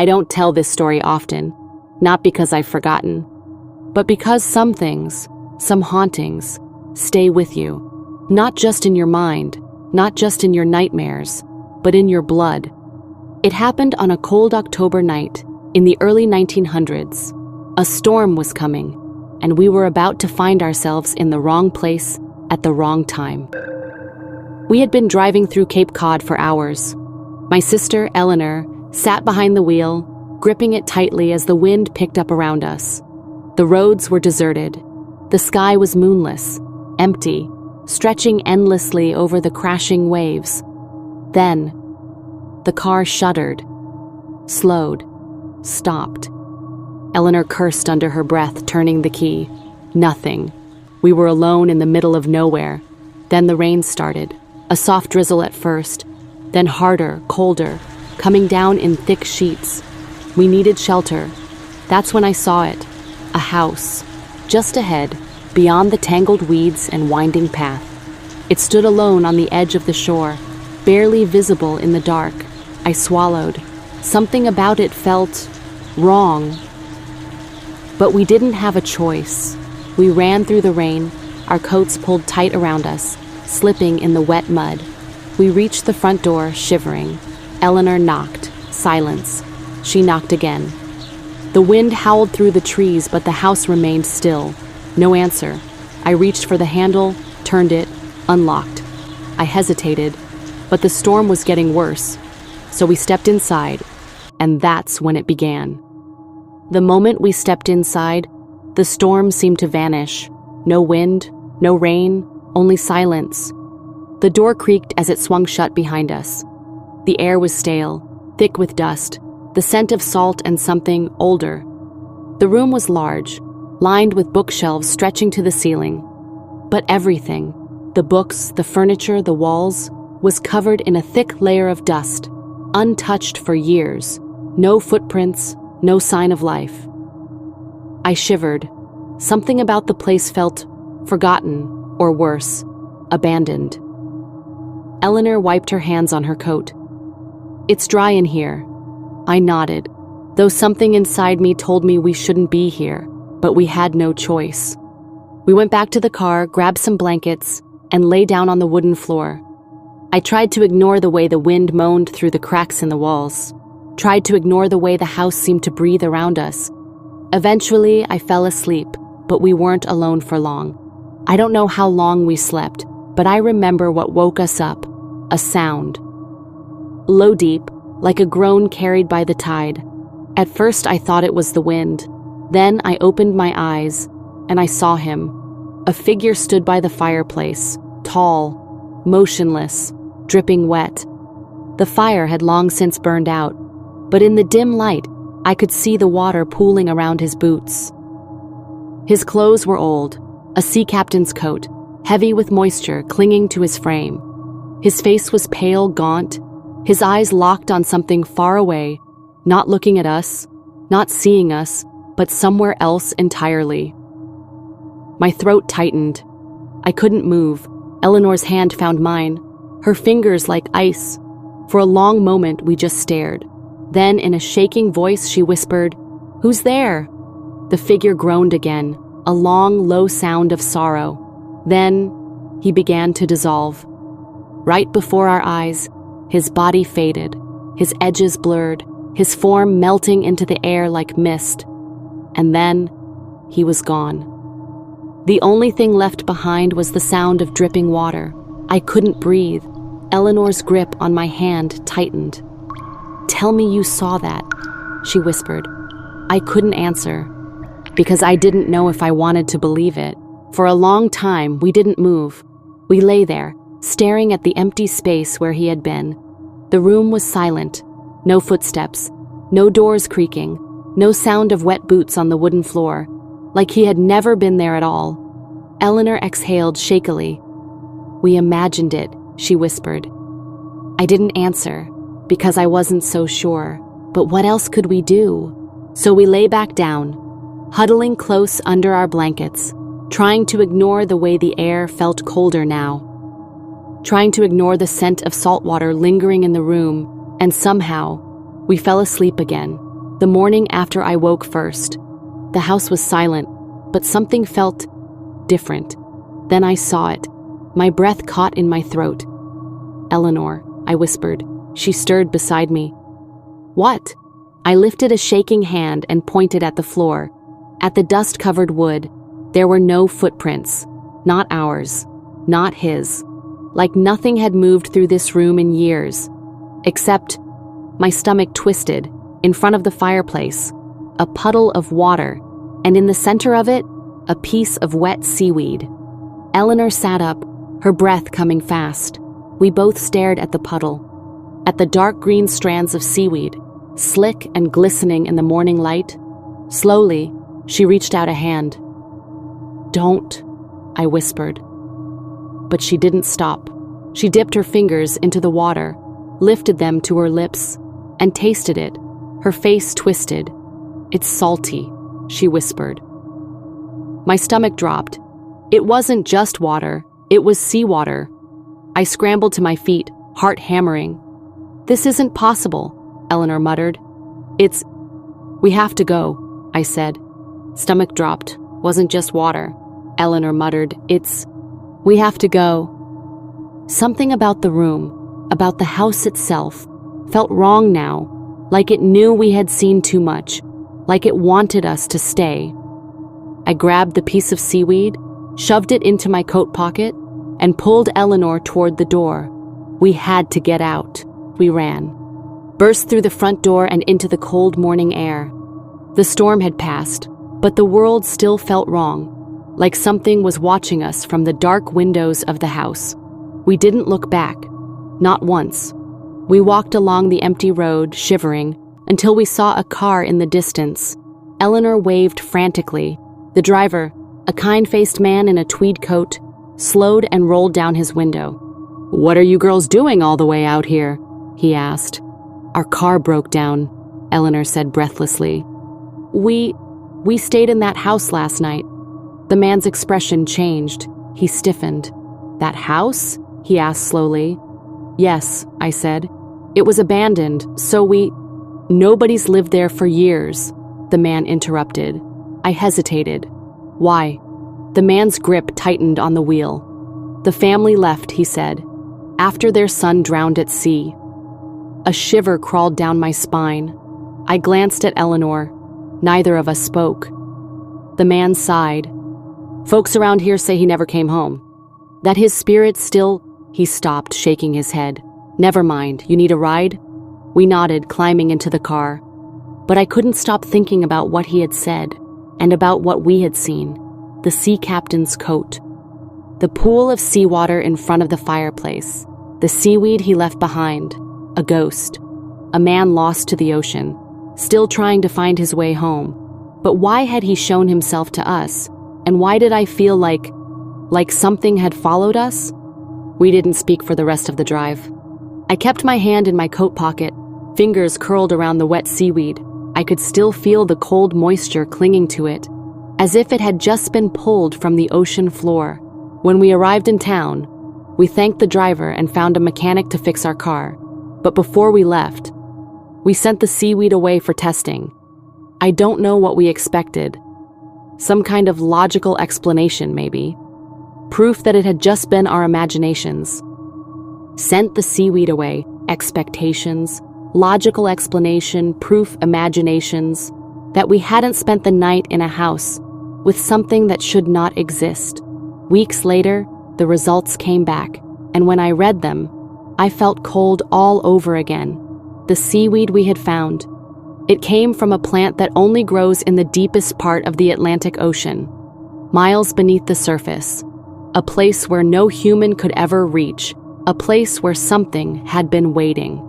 I don't tell this story often, not because I've forgotten, but because some things, some hauntings, stay with you, not just in your mind, not just in your nightmares, but in your blood. It happened on a cold October night in the early 1900s. A storm was coming, and we were about to find ourselves in the wrong place at the wrong time. We had been driving through Cape Cod for hours. My sister, Eleanor, sat behind the wheel, gripping it tightly as the wind picked up around us. The roads were deserted. The sky was moonless, empty, stretching endlessly over the crashing waves. Then, the car shuddered, slowed, stopped. Eleanor cursed under her breath, turning the key. Nothing. We were alone in the middle of nowhere. Then the rain started, a soft drizzle at first, then harder, colder, coming down in thick sheets. We needed shelter. That's when I saw it. A house, just ahead, beyond the tangled weeds and winding path. It stood alone on the edge of the shore, barely visible in the dark. I swallowed. Something about it felt wrong. But we didn't have a choice. We ran through the rain, our coats pulled tight around us, slipping in the wet mud. We reached the front door, shivering. Eleanor knocked. Silence. She knocked again. The wind howled through the trees, but the house remained still. No answer. I reached for the handle, turned it, unlocked. I hesitated, but the storm was getting worse. So we stepped inside, and that's when it began. The moment we stepped inside, the storm seemed to vanish. No wind, no rain, only silence. The door creaked as it swung shut behind us. The air was stale, thick with dust, the scent of salt and something older. The room was large, lined with bookshelves stretching to the ceiling. But everything, the books, the furniture, the walls, was covered in a thick layer of dust, untouched for years. No footprints, no sign of life. I shivered. Something about the place felt forgotten, or worse, abandoned. Eleanor wiped her hands on her coat. "It's dry in here." I nodded, though something inside me told me we shouldn't be here, but we had no choice. We went back to the car, grabbed some blankets, and lay down on the wooden floor. I tried to ignore the way the wind moaned through the cracks in the walls, tried to ignore the way the house seemed to breathe around us. Eventually, I fell asleep, but we weren't alone for long. I don't know how long we slept, but I remember what woke us up, a sound. Low deep, like a groan carried by the tide. At first, I thought it was the wind. Then I opened my eyes, and I saw him. A figure stood by the fireplace, tall, motionless, dripping wet. The fire had long since burned out, but in the dim light, I could see the water pooling around his boots. His clothes were old, a sea captain's coat, heavy with moisture clinging to his frame. His face was pale, gaunt, his eyes locked on something far away, not looking at us, not seeing us, but somewhere else entirely. My throat tightened. I couldn't move. Eleanor's hand found mine, her fingers like ice. For a long moment, we just stared. Then, in a shaking voice, she whispered, "Who's there?" The figure groaned again, a long, low sound of sorrow. Then, he began to dissolve. Right before our eyes, his body faded, his edges blurred, his form melting into the air like mist. And then, he was gone. The only thing left behind was the sound of dripping water. I couldn't breathe. Eleanor's grip on my hand tightened. "Tell me you saw that," she whispered. I couldn't answer, because I didn't know if I wanted to believe it. For a long time, we didn't move. We lay there, staring at the empty space where he had been. The room was silent. No footsteps, no doors creaking, no sound of wet boots on the wooden floor, like he had never been there at all. Eleanor exhaled shakily. "We imagined it," she whispered. I didn't answer, because I wasn't so sure. But what else could we do? So we lay back down, huddling close under our blankets, trying to ignore the way the air felt colder now, trying to ignore the scent of salt water lingering in the room, and somehow, we fell asleep again, The morning after I woke first. The house was silent, but something felt different. Then I saw it. My breath caught in my throat. "Eleanor," I whispered. She stirred beside me. "What?" I lifted a shaking hand and pointed at the floor. At the dust-covered wood, there were no footprints. Not ours. Not his. Like nothing had moved through this room in years. Except, my stomach twisted, in front of the fireplace, a puddle of water, and in the center of it, a piece of wet seaweed. Eleanor sat up, her breath coming fast. We both stared at the puddle, at the dark green strands of seaweed, slick and glistening in the morning light. Slowly, she reached out a hand. "Don't," I whispered. But she didn't stop. She dipped her fingers into the water, lifted them to her lips, and tasted it, her face twisted. "It's salty," she whispered. My stomach dropped. It wasn't just water, it was seawater. I scrambled to my feet, heart hammering. "This isn't possible," Eleanor muttered. We have to go," I said. Stomach dropped. "Wasn't just water," Eleanor muttered. We have to go." Something about the room, about the house itself, felt wrong now, like it knew we had seen too much, like it wanted us to stay. I grabbed the piece of seaweed, shoved it into my coat pocket, and pulled Eleanor toward the door. We had to get out. We ran. Burst through the front door and into the cold morning air. The storm had passed, but the world still felt wrong, like something was watching us from the dark windows of the house. We didn't look back. Not once. We walked along the empty road, shivering, until we saw a car in the distance. Eleanor waved frantically. The driver, a kind-faced man in a tweed coat, slowed and rolled down his window. "What are you girls doing all the way out here?" he asked. "Our car broke down," Eleanor said breathlessly. We stayed in that house last night." The man's expression changed. He stiffened. "That house?" he asked slowly. "Yes," I said. "It was abandoned, so Nobody's lived there for years," the man interrupted. I hesitated. "Why?" The man's grip tightened on the wheel. "The family left," he said, "after their son drowned at sea." A shiver crawled down my spine. I glanced at Eleanor. Neither of us spoke. The man sighed. "Folks around here say he never came home. That his spirit still—" He stopped, shaking his head. "Never mind, you need a ride?" We nodded, climbing into the car. But I couldn't stop thinking about what he had said, and about what we had seen. The sea captain's coat. The pool of seawater in front of the fireplace. The seaweed he left behind. A ghost. A man lost to the ocean, still trying to find his way home. But why had he shown himself to us? And why did I feel like something had followed us? We didn't speak for the rest of the drive. I kept my hand in my coat pocket, fingers curled around the wet seaweed. I could still feel the cold moisture clinging to it, as if it had just been pulled from the ocean floor. When we arrived in town, we thanked the driver and found a mechanic to fix our car. But before we left, we sent the seaweed away for testing. I don't know what we expected. Some kind of logical explanation, maybe. Proof that it had just been our imaginations. Sent the seaweed away. Expectations. Logical explanation. Proof. Imaginations. That we hadn't spent the night in a house with something that should not exist. Weeks later, the results came back, and when I read them, I felt cold all over again. The seaweed we had found. It came from a plant that only grows in the deepest part of the Atlantic Ocean, miles beneath the surface. A place where no human could ever reach. A place where something had been waiting.